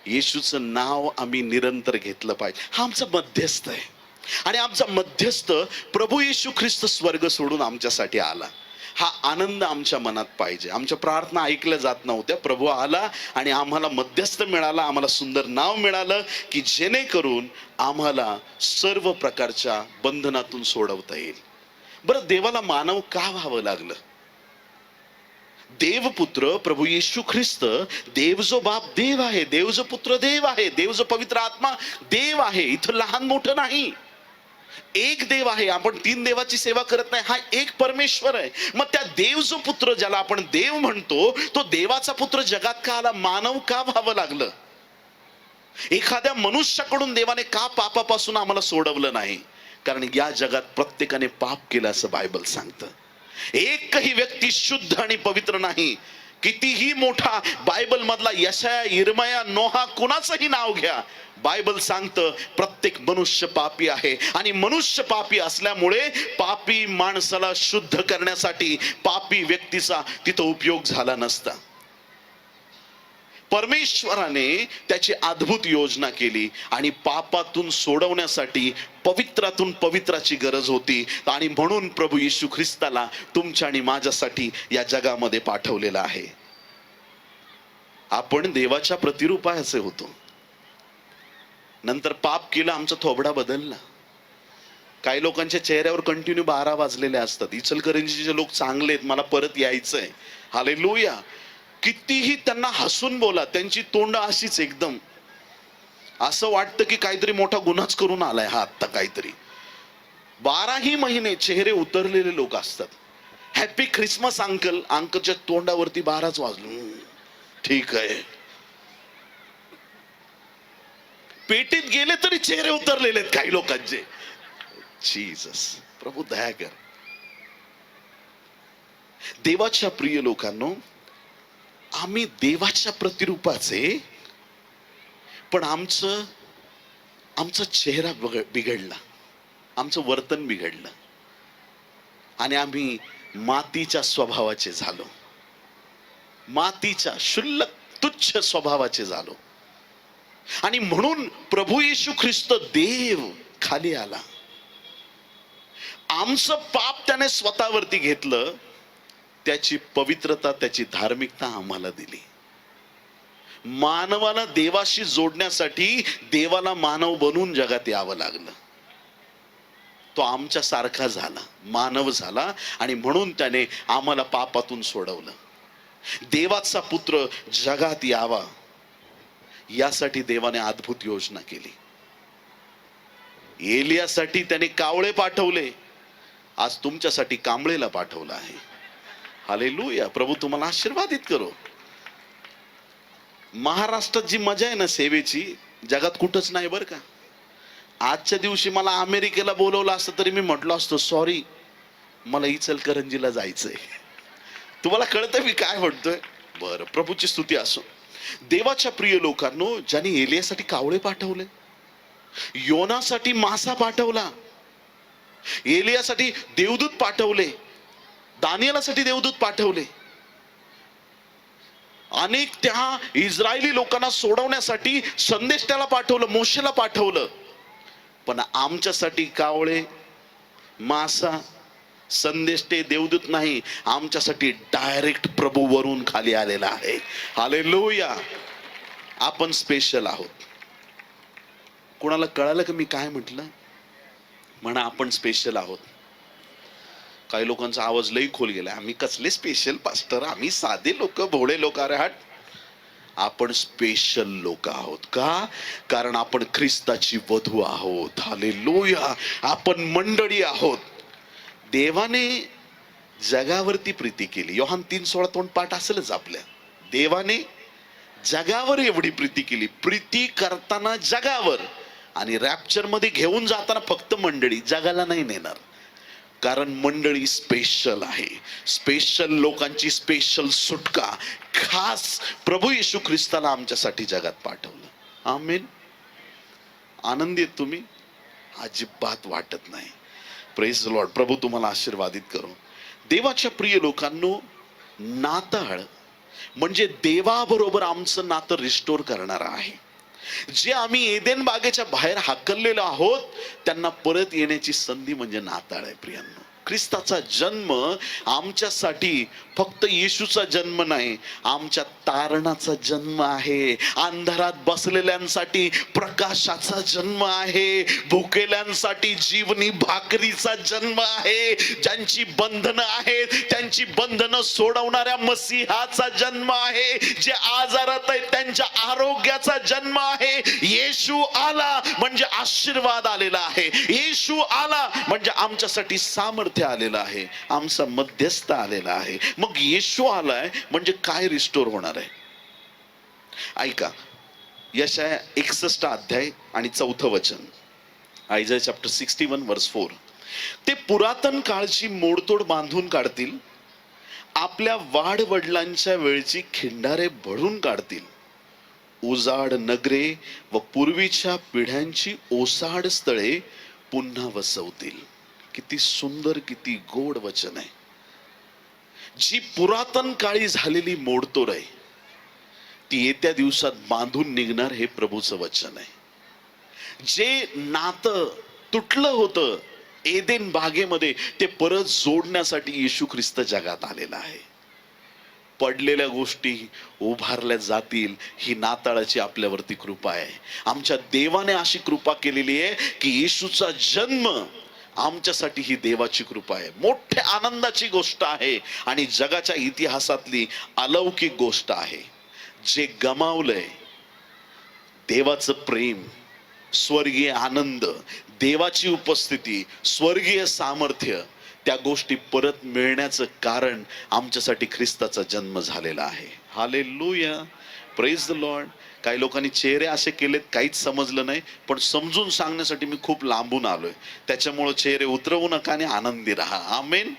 येशूचं नाव आम्ही निरंतर घेतलं पाहिजे. हा आमचा मध्यस्थ आहे आणि आमचा मध्यस्थ प्रभू येशू ख्रिस्त स्वर्ग सोडून आमच्यासाठी आला. हा आनंद आमच्या मनात पाहिजे. आमच्या प्रार्थना ऐकल्या जात नव्हत्या, प्रभू आला आणि आम्हाला मध्यस्थ मिळाला, आम्हाला सुंदर नाव मिळालं की जेणेकरून आम्हाला सर्व प्रकारच्या बंधनातून सोडवता येईल. बरं, देवाला मानव का व्हावं लागलं? देवपुत्र प्रभू येशू ख्रिस्त, देव जो बाप देव आहे, देव जो पुत्र देव आहे, देव जो पवित्र आत्मा देव आहे. इथं लहान मोठं नाही, एक देव आहे. आपण तीन देवाची सेवा करत नाही, हा एक परमेश्वर आहे. मग त्या देव जो पुत्र, ज्याला आपण देव म्हणतो, तो देवाचा पुत्र जगात का आला? मानव का व्हावं लागलं? एखाद्या मनुष्याकडून देवाने का पापापासून आम्हाला सोडवलं नाही? कारण या जगात प्रत्येकाने पाप केलं असं बायबल सांगतं. एकही व्यक्ती शुद्ध आणि पवित्र नाही. कितीही मोठा बायबल मधला यशाया, इर्मया, नोहा कुणाचंही नाव घ्या, बायबल सांगतं प्रत्येक मनुष्य पापी आहे. आणि मनुष्य पापी असल्यामुळे पापी माणसाला शुद्ध करण्यासाठी पापी व्यक्तीचा तिथं उपयोग झाला नसता. परमेश्वराने त्याची अद्भुत योजना केली आणि पापातून सोडवण्यासाठी पवित्रातून पवित्राची गरज होती. आणि म्हणून प्रभू येशू ख्रिस्ताला तुमच्या आणि माझ्यासाठी या जगामध्ये पाठवलेलं आहे. आपण देवाच्या प्रतिरूपाचे होतो. नंतर पाप केलं, आमचा थोबडा बदलला. काही लोकांच्या चेहऱ्यावर कंटिन्यू 12 वाजलेले असतात. इचलकरंजीचे लोक चांगले आहेत, मला परत यायचंय. हालेलुया. कितीही त्यांना हसून बोला, त्यांची तोंड अशीच एकदम, असं वाटतं की काहीतरी मोठा गुन्हाच करून आलाय हा आत्ता काहीतरी. 12ही महिने चेहरे उतरलेले लोक असतात. हॅपी ख्रिसमस अंकल, अंकलच्या तोंडावरती 12च वाजलो. ठीक आहे. पेटीत गेले तरी चेहरे उतरलेले आहेत काही लोकांचे. जीसस, प्रभू दया कर. देवाच्या प्रिय लोकांनो, आम्ही देवाच्या प्रतिरूपाचे, पण आमचा चेहरा बिघडला, आमचं वर्तन बिघडलं आणि आम्ही मातीच्या स्वभावाचे झालो. मातीच्या शुल्लक तुच्छ स्वभावाचे झालो. आणि म्हणून प्रभू येशू ख्रिस्त देव खाली आला. आमचं पाप त्याने स्वतःवरती घेतलं, त्याची पवित्रता, त्याची धार्मिकता आम्हाला दिली. मानवाला देवाशी जोडण्यासाठी देवाला मानव बनून जगात यावं लागलं. तो आमच्या सारखा झाला, मानव झाला आणि म्हणून त्याने आम्हाला पापातून सोडवलं. देवाचा पुत्र जगात यावा यासाठी देवाने अद्भुत योजना केली. एलियासाठी त्याने कावळे पाठवले, आज तुमच्यासाठी कांबळेला पाठवलं आहे. हालेलुया. प्रभू तुम्हाला आशीर्वादित करो. महाराष्ट्रात जी मजा आहे ना सेवेची, जगात कुठंच नाही बरं का. आजच्या दिवशी मला अमेरिकेला बोलवलं असतं तरी मी म्हटलो असतो, सॉरी मला इचलकरंजीला जायचंय. तुम्हाला कळतं मी काय म्हणतोय? बरं, प्रभूची स्तुती असो. देवाच्या प्रिय लोकांनो, ज्याने एलियासाठी कावळे पाठवले, योनासाठी मासा पाठवला, एलियासाठी देवदूत पाठवले, दानियेलासाठी देवदूत पाठवले, अनेक त्या इस्रायली लोकांना सोडवण्यासाठी संदेश त्याला पाठवलं, मोशेला पाठवलं. पण आमच्यासाठी कावळे, मासा, संदेश ते देवदूत नाही, आमच्यासाठी डायरेक्ट प्रभू वरून खाली आलेला आहे. हालेलुया. आपण स्पेशल आहोत. कोणाला कळालं का मी काय म्हटलं? म्हणा आपण स्पेशल आहोत. काही लोकांचा आवाज लई खोल गेला, आम्ही कसले स्पेशल पास्टर, आम्ही साधे लोक, भोळे लोक. अरे हट, आपण स्पेशल लोक आहोत. का? कारण आपण ख्रिस्ताची वधू आहोत. हालेलुया. आपण मंडळी आहोत. देवाने जगावरती प्रीती केली. योहान 3:16 तोंड पाठ असेलच आपल्या. देवाने जगावर एवढी प्रीती केली. प्रीती करताना जगावर, आणि रॅप्चर मध्ये घेऊन जाताना फक्त मंडळी, जगाला नाही नेणार. कारण मंडळी स्पेशल आहे. स्पेशल लोकांची स्पेशल सुटका खास प्रभू येशू ख्रिस्ताला आमच्यासाठी जगात पाठवलं. आमेन. आनंदी आहेत तुम्ही? अजिबात वाटत नाही. Praise the Lord. प्रभू तुम्हाला आशीर्वादित करो. देवाच्या प्रिय लोकांनो, नाताळ म्हणजे देवाबरोबर आमचं नातं रिस्टोर करणारा आहे. जे आम्ही एदेन बागेच्या बाहेर हाकललेलो आहोत त्यांना परत येण्याची संधी म्हणजे नाताळ आहे प्रियांनो. ख्रिस्ताचा जन्म आमच्यासाठी फक्त येशूचा जन्म नाही, आमच्या तारणाचा जन्म आहे. अंधारात बसलेल्यांसाठी प्रकाशाचा जन्म आहे. भुकेल्यांसाठी जीवनी भाकरीचा जन्म आहे. ज्यांची बंधनं आहेत त्यांची बंधनं सोडवणाऱ्या मसीहाचा जन्म आहे. जे आजारात आहेत त्यांच्या आरोग्याचा जन्म आहे. येशू आला म्हणजे आशीर्वाद आलेला आहे. येशू आला म्हणजे आमच्यासाठी सामर्थ्य आलेला आहे, आमचा मध्यस्थ आलेला आहे. मग येशू आलाय म्हणजे काय रिस्टोर होणार आहे? ऐका, यशाया 61 अध्याय आणि 4 वचन, आयझाया चॅप्टर 61 वर्स 4. ते पुरातन काळची मोडतोड बांधून काढतील, आपल्या वाडवडिलांच्या वेळची खिंडारे भरून काढतील. उजाड नगरे व पूर्वीच्या पिढ्यांची ओसाड स्थळे पुन्हा वसवतील. किती सुंदर, किती गोड वचन आहे. जी पुरातन काळी झालेली मोडतोड आहे ती येत्या दिवसात बांधून निघणार, हे प्रभूचं वचन आहे. जे नातं तुटलं होतं एदेन बागेमध्ये ते परत जोडण्यासाठी येशू ख्रिस्त जगात आलेला आहे. पडलेल्या गोष्टी उभारल्या जातील, ही नाताळाची आपल्यावरती कृपा आहे. आमच्या देवाने अशी कृपा केलेली आहे की येशूचा जन्म आमच्यासाठी ही देवाची कृपा आहे. मोठ्या आनंदाची गोष्ट आहे आणि जगाच्या इतिहासातली अलौकिक गोष्ट आहे. जे गमावलंय, देवाचं प्रेम, स्वर्गीय आनंद, देवाची उपस्थिती, स्वर्गीय सामर्थ्य, त्या गोष्टी परत मिळण्याचं कारण आमच्यासाठी ख्रिस्ताचा जन्म झालेला आहे. Hallelujah, praise the Lord. काही लोकांनी चेहरे असे केलेत, काहीच समजलं नाही, पण समजून सांगण्यासाठी मी खूप लांबून आलोय. त्याच्यामुळे चेहरे उतरवू नका आणि आनंदी राहा. आमेन.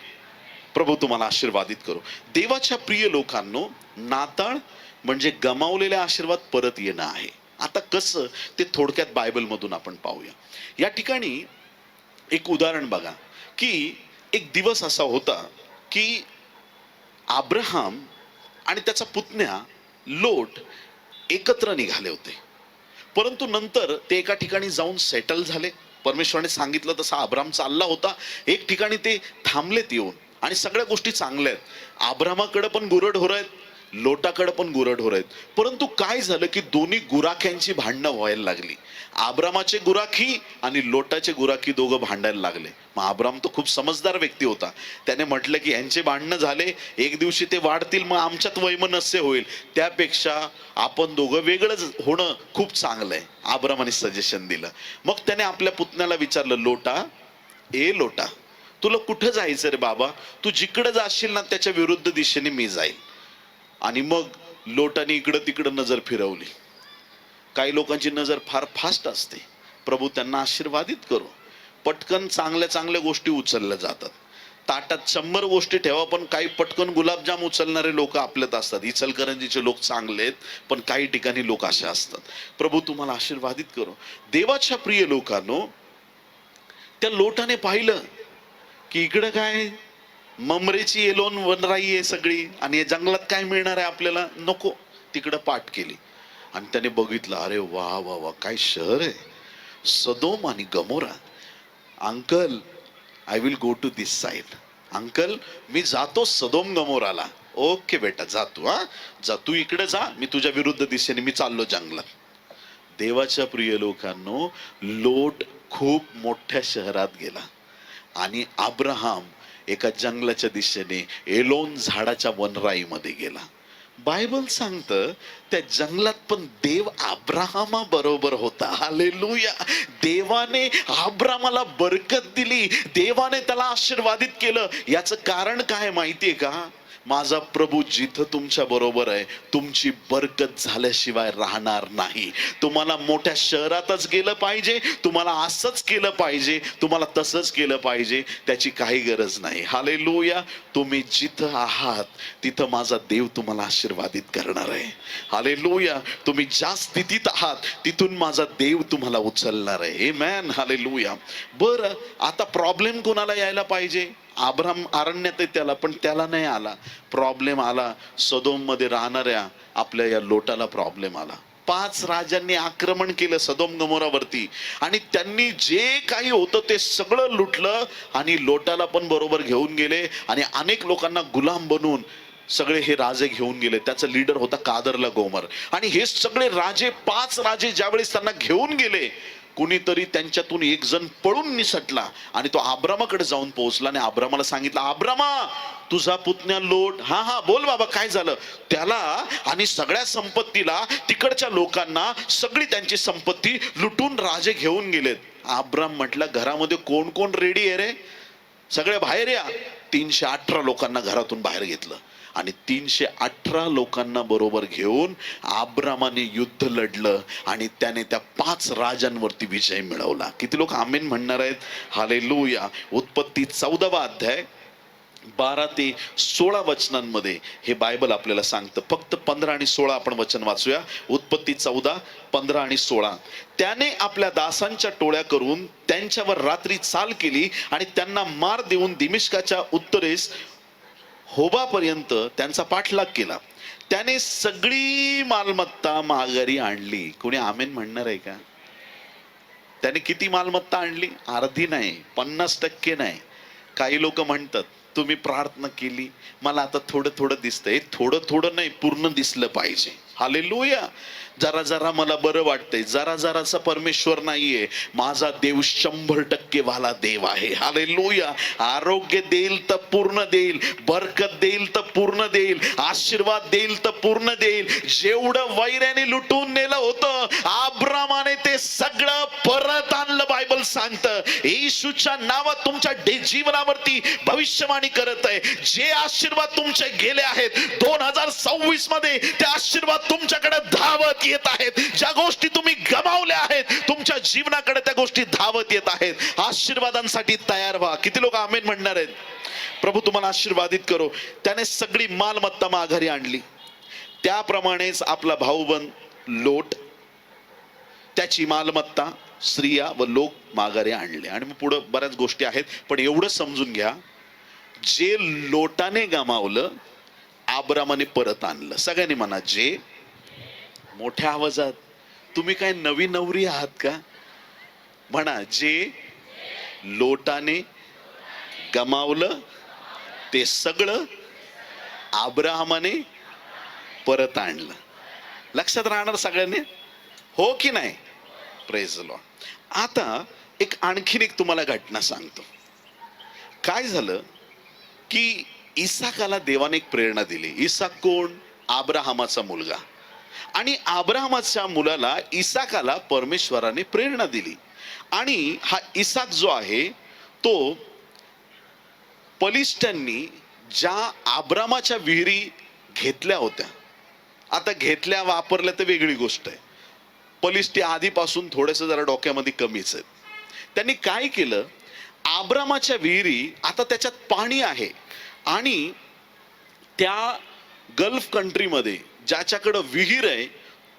प्रभू तुम्हाला आशीर्वादित करो. देवाच्या प्रिय लोकांनो, नाताळ म्हणजे गमावलेले आशीर्वाद परत येणं आहे. आता कसं ते थोडक्यात बायबल मधून आपण पाहूया. या ठिकाणी एक उदाहरण बघा की एक दिवस असा होता की अब्राहम आणि त्याचा पुतण्या लोट एकत्र निघाले होते, परंतु नंतर ते एका ठिकाणी जाऊन सेटल झाले. परमेश्वराने सांगितलं तसा अब्राम चालला होता. एक ठिकाणी ते थांबलेत येऊन आणि सगळ्या गोष्टी चांगल्या आहेत. अब्रामाकडे पण गुरढोर आहेत, लोटाकडे पण गुरढोर आहेत. परंतु काय झालं की दोन्ही गुराख्यांची भांडणं व्हायला लागली. अब्रामाचे गुराखी आणि लोटाचे गुराखी दोघं भांडायला लागले. मग अब्राम तो खूप समजदार व्यक्ती होता. त्याने म्हटलं की यांचे भांडणं झाले, एक दिवशी ते वाढतील, मग आमच्यात वैमनस्य होईल, त्यापेक्षा आपण दोघं वेगळंच होणं खूप चांगलं आहे. अब्रामाने सजेशन दिलं. मग त्याने आपल्या पुतण्याला विचारलं, लोटा, तुला कुठं जायचं रे बाबा? तू जिकडे जाशील ना त्याच्या विरुद्ध दिशेने मी जाईल. आणि मग लोटाने इकडं तिकडं नजर फिरवली. काही लोकांची नजर फार फास्ट असते. प्रभू त्यांना आशीर्वादित करो. पटकन चांगल्या चांगल्या गोष्टी उचलल्या जातात. ताटात 100 गोष्टी ठेवा, पण काही पटकन गुलाबजाम उचलणारे लोक आपल्यात असतात. इचलकरंजीचे लोक चांगले आहेत, पण काही ठिकाणी लोक असे असतात. प्रभू तुम्हाला आशीर्वादित करो. देवाच्या प्रिय लोकांनो, त्या लोटाने पाहिलं की इकडं काय ममरेची एलोन वनराई आहे सगळी, आणि या जंगलात काय मिळणार आहे आपल्याला, नको. तिकडं पाठ केली आणि त्याने बघितलं, अरे वा वा वा, काय शहर आहे, सदोम आणि Gomorrah. Uncle, I will go to this side. Uncle, मी जातो सदोम गमोराला. ओके बेटा, जा तू. जा तू, इकडे जा, मी तुझ्या विरुद्ध दिशेने मी चाललो जंगलात. देवाच्या प्रिय लोकांनो, लोट खूप मोठ्या शहरात गेला आणि अब्राहम एका जंगलाच्या दिशेने एलोन झाडाच्या वनराईमध्ये गेला. बायबल सांगतं त्या जंगलात पण देव अब्राहमा बरोबर होता. हालेलुया. देवाने अब्रामाला बरकत दिली, देवाने त्याला आशीर्वादित केलं. याचं कारण काय माहितीये का? माझा प्रभू जिथं तुमच्या बरोबर आहे, तुमची बरकत झाल्याशिवाय राहणार नाही. तुम्हाला मोठ्या शहरातच गेलं पाहिजे, तुम्हाला असंच केलं पाहिजे, तुम्हाला तसंच केलं पाहिजे, त्याची काही गरज नाही. हालेलुया. तुम्ही जिथं आहात तिथं माझा देव तुम्हाला आशीर्वादित करणार आहे. हालेलुया. तुम्ही ज्या स्थितीत आहात तिथून माझा देव तुम्हाला उचलणार आहे. आमेन. हालेलुया. बरं, आता प्रॉब्लेम कोणाला यायला पाहिजे? अब्राम अरण्यात आहे त्याला, पण त्याला नाही आला. प्रॉब्लेम आला सदोम मध्ये राहणाऱ्या आपल्या या लोटाला प्रॉब्लेम आला. 5 राजांनी आक्रमण केलं सदोम गमोरावरती आणि त्यांनी जे काही होतं ते सगळं लुटलं आणि लोटाला पण बरोबर घेऊन गेले आणि अनेक लोकांना गुलाम बनवून सगळे हे राजे घेऊन गेले. त्याचा लीडर होता कादरला गोमर. आणि हे सगळे राजे 5 राजे ज्यावेळेस त्यांना घेऊन गेले, कुणीतरी त्यांच्यातून एक जण पळून निसटला आणि तो अब्रामाकडे जाऊन पोहोचला आणि अब्रामाला सांगितलं, अब्रामा तुझा पुतण्या लोट. हा हा बोल बाबा काय झालं. त्याला आणि सगळ्या संपत्तीला तिकडच्या लोकांना सगळी त्यांची संपत्ती लुटून राजे घेऊन गेलेत. अब्राम म्हटलं घरामध्ये कोण कोण रेडी आहे रे, सगळे बाहेर या. 318 लोकांना घरातून बाहेर घेतलं आणि 318 लोकांना बरोबर घेऊन अब्रामाने युद्ध लढलं आणि त्याने त्या 5 राजांवरती विजय मिळवला. किती लोक आमेन म्हणणार आहेत? हालेलुया. उत्पत्ती 14वा अध्याय 12 ते 16 वचनांमध्ये हे बायबल आपल्याला सांगतं. फक्त 15 आणि 16 आपण वचन वाचूया. उत्पत्ती 14, 15 आणि 16. त्याने आपल्या दासांच्या टोळ्या करून त्यांच्यावर रात्री चाल केली आणि त्यांना मार देऊन दिमिश्काच्या उत्तरेस होबापर्यंत त्यांचा पाठलाग केला. त्याने सगळी मालमत्ता माघारी आणली. कोणी आमेन म्हणणार आहे का? त्याने किती मालमत्ता आणली? अर्धी नाही, 50% नाही. काही लोक म्हणतात तुम्ही प्रार्थना केली, मला आता थोडं थोडं दिसतंय. थोडं थोडं नाही, पूर्ण दिसलं पाहिजे. हालेलुया. जरा जरा मला बरं वाटतंय, जरा जराचा परमेश्वर नाहीये. माझा देव 100% वाला देव आहे. हालेलुया. आरोग्य देईल तर पूर्ण देईल, बरकत देईल तर पूर्ण देईल, आशीर्वाद देईल तर पूर्ण देईल. जेवढं वैऱ्याने लुटून नेलं होतं अब्रामाने ते सगळं परत आणलं. बायबल सांगतं येशूच्या नावात तुमच्या जीवनावरती भविष्यवाणी करत आहे. जे आशीर्वाद तुमचे गेले आहेत 2026 मध्ये, ते आशीर्वाद तुमच्याकडे धावत येत आहेत. ज्या गोष्टी तुम्ही गमावल्या आहेत तुमच्या जीवनाकडे त्या गोष्टी धावत येत आहेत. आशीर्वादांसाठी तयार व्हा. किती लोक आमेन म्हणणार आहेत? प्रभू तुम्हाला आशीर्वादित करो. त्याने सगळी मालमत्ता माघारी आणली. त्याप्रमाणेच आपला भाऊबंद लोट, त्याची मालमत्ता, स्त्रिया व लोक माघारी आणले. आणि मग पुढे बऱ्याच गोष्टी आहेत, पण एवढं समजून घ्या, जे लोटाने गमावलं अब्रामाने परत आणलं. सगळ्यांनी म्हणा, जे मोठ्या आवाजात. तुम्ही काय नवी नवरी आहात का? म्हणा, जे लोटाने गमावलं ते सगळं अब्राहमाने परत आणलं. लक्षात राहणार सगळ्यांनी, हो की नाही? Praise the Lord. आता एक आणखीन एक तुम्हाला घटना सांगतो. काय झालं की इसाकाला देवाने एक प्रेरणा दिली. इसाक कोण? अब्राहमाचा मुलगा. आणि अब्राहमाच्या मुलाला इसाकाला परमेश्वराने प्रेरणा दिली. आणि हा इसाक जो आहे तो पलिष्ठ्यांनी ज्या अब्रामाच्या विहिरी घेतल्या होत्या, आता घेतल्या वापरल्या तर वेगळी गोष्ट आहे, पलिष्ठी आधीपासून थोडेसे जरा डोक्यामध्ये कमीच आहेत. त्यांनी काय केलं, अब्रामाच्या विहिरी आता त्याच्यात पाणी आहे आणि त्या गल्फ कंट्रीमध्ये ज्याच्याकडं विहीर आहे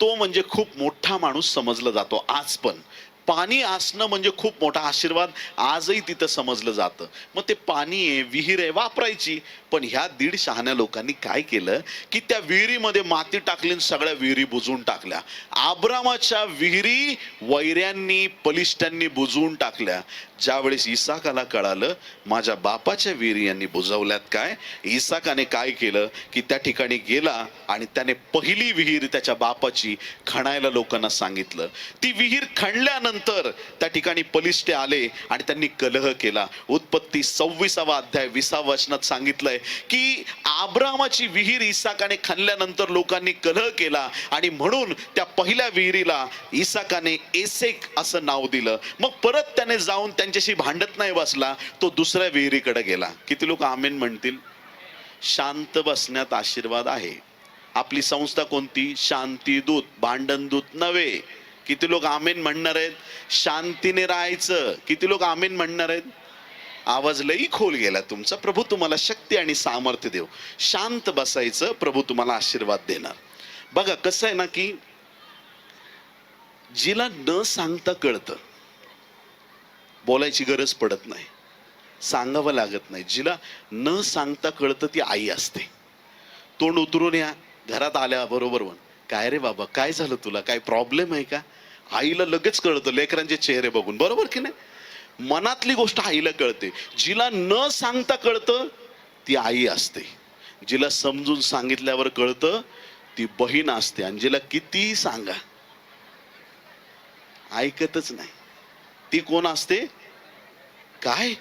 तो म्हणजे खूप मोठा माणूस समजला जातो. आज पण पाणी असणं म्हणजे खूप मोठा आशीर्वाद आजही तिथं समजलं जातं. मग ते पाणी आहे, विहीर आहे, वापरायची. पण ह्या 1.5 शहाण्या लोकांनी काय केलं की त्या विहिरीमध्ये माती टाकली, सगळ्या विहिरी बुजवून टाकल्या. अब्रामाच्या विहिरी वैऱ्यांनी पलिष्ठ्यांनी बुजवून टाकल्या. ज्यावेळेस इसाकाला कळालं माझ्या बापाच्या विहिरी यांनी बुजवल्यात काय, इसाकाने काय केलं की त्या ठिकाणी गेला आणि त्याने पहिली विहीर त्याच्या बापाची खणायला लोकांना सांगितलं. ती विहीर खणल्यानंतर त्या ठिकाणी पलिष्ठे आले आणि त्यांनी कलह केला. उत्पत्ती 26वा अध्याय 20व्या वचनात सांगितलंय की अब्रामाची विहीर इसाकाने खणल्यानंतर लोकांनी कलह केला आणि म्हणून त्या पहिल्या विहिरीला इसाकाने एसेक असं नाव दिलं. मग परत त्याने जाऊन त्यांच्याशी भांडत नाही बसला, तो दुसऱ्या विहिरीकडे गेला. किती लोक आमेन म्हणतील? शांत बसण्यात आशीर्वाद आहे. आपली संस्था कोणती? शांती दूत, भांडण दूत नव्हे. किती लोक आमेन म्हणणार आहेत? शांतीने राहायचं. किती लोक आमेन म्हणणार आहेत? आवाज लई खोल गेला तुमचा. प्रभू तुम्हाला शक्ती आणि सामर्थ्य देव. शांत बसायचं, प्रभू तुम्हाला आशीर्वाद देणार. बघा कसं आहे ना की जिला न सांगता कळतं, बोलायची गरज पडत नाही, सांगावं लागत नाही. जिला न सांगता कळतं ती आई असते. तोंड उतरून या घरात आल्या बरोबर काय रे बाबा, काय झालं तुला, काय प्रॉब्लेम आहे का? आईला लगेच कळतं लेकरांचे चेहरे बघून, बरोबर की नाही? मनातली गोष्ट आईला कळते. जिला न सांगता कळतं ती आई असते, जिला समजून सांगितल्यावर कळतं ती बहीण असते, आणि जिला कितीही सांगा ऐकतच नाही ती कोण असते? काय?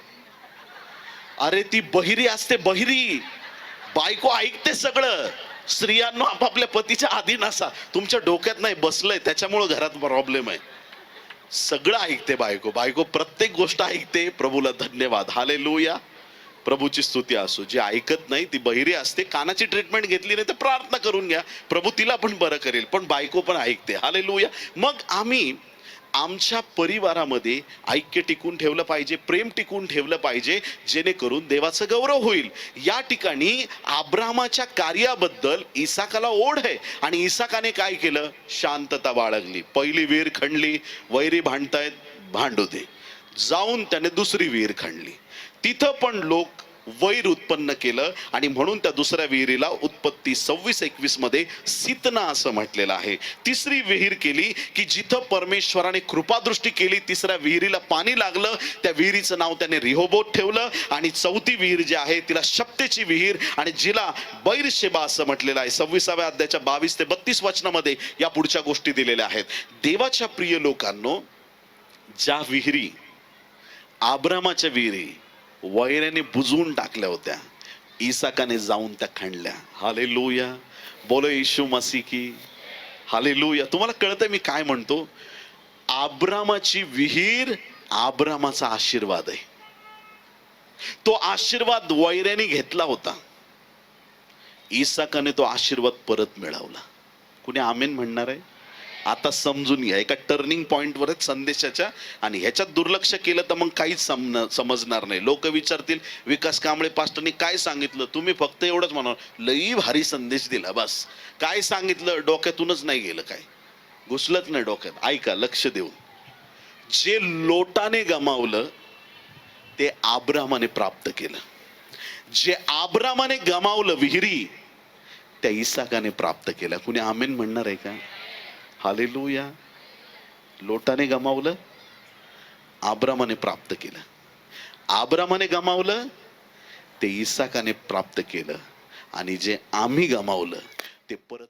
अरे ती बहिरी असते, बहिरी. बायको ऐकते सगळं. स्त्रियांनो, आपापल्या पतीच्या अधीन असा. तुमच्या डोक्यात नाही बसलंय त्याच्यामुळे घरात प्रॉब्लेम आहे. सगळं ऐकते बायको, बायको प्रत्येक गोष्ट ऐकते. प्रभूला धन्यवाद, हालेलुया. प्रभूची स्तुती असो. जी ऐकत नाही ती बहिरी असते. कानाची ट्रीटमेंट घेतली नाही तर प्रार्थना करून घ्या, प्रभू तिला पण बरं करेल. पण बायको पण ऐकते, हालेलुया. मग आम्ही आमच्या परिवारामध्ये ऐक्य टिकून ठेवलं पाहिजे, प्रेम टिकून ठेवलं पाहिजे, जेणेकरून देवाचं गौरव होईल. या ठिकाणी अब्रामाच्या कार्याबद्दल इसाकाला ओढ आहे, आणि इसाकाने काय केलं? शांतता बाळगली. पहिली विहीर खणली, वैरी भांडतायत, भांडू दे. जाऊन त्याने दुसरी विहीर खणली, तिथं पण लोक वैर उत्पन्न केलं, आणि म्हणून त्या दुसऱ्या विहिरीला उत्पत्ती 26-21 मध्ये सितना असं म्हटलेलं आहे. तिसरी विहीर केली की जिथं परमेश्वराने कृपादृष्टी केली, तिसऱ्या विहिरीला पाणी लागलं, त्या विहिरीचं नाव त्याने रिहोबोत ठेवलं. आणि चौथी विहीर जी आहे तिला शप्तेची विहीर, आणि जिला बैरशेबा असं म्हटलेलं आहे. 26व्या अध्यायाच्या 22 ते 32 वचनामध्ये या पुढच्या गोष्टी दिलेल्या आहेत. देवाच्या प्रिय लोकांनो, ज्या विहिरी, आब्रामाच्या विहिरी वैराने बुजवून टाकल्या होत्या, इसाकाने जाऊन त्या खणल्या. हालेलुया. बोलो येशू मसीह की हालेलुया. तुम्हाला कळतंय मी काय म्हणतो? आब्रामाची विहीर आब्रामाचा आशीर्वाद आहे. तो आशीर्वाद वैराने घेतला होता, इसाकाने तो आशीर्वाद परत मिळवला. कुणी आमेन म्हणणार आहे? आता समजून घ्या, एका टर्निंग पॉइंटवरच संदेशाच्या, आणि ह्याच्यात दुर्लक्ष केलं तर मग काहीच समजणार नाही. लोक विचारतील, विकास कांबळे पास्टरनी काय सांगितलं? तुम्ही फक्त एवढंच म्हणा, लई भारी संदेश दिला, बस. काय सांगितलं? डोक्यातूनच नाही गेलं, काय घुसलंच नाही डोक्यात. ऐका लक्ष देऊन. जे लोटाने गमावलं ते आब्रामाने प्राप्त केलं. जे आब्रामाने गमावलं विहिरी, त्या इसाकाने प्राप्त केल्या. कुणी आमेन म्हणणार आहे का? हालेलुया. लोटाने गमावलं, आब्रामाने प्राप्त केलं. आब्रामाने गमावलं ते इसाकाने प्राप्त केलं, आणि जे आम्ही गमावलं ते परत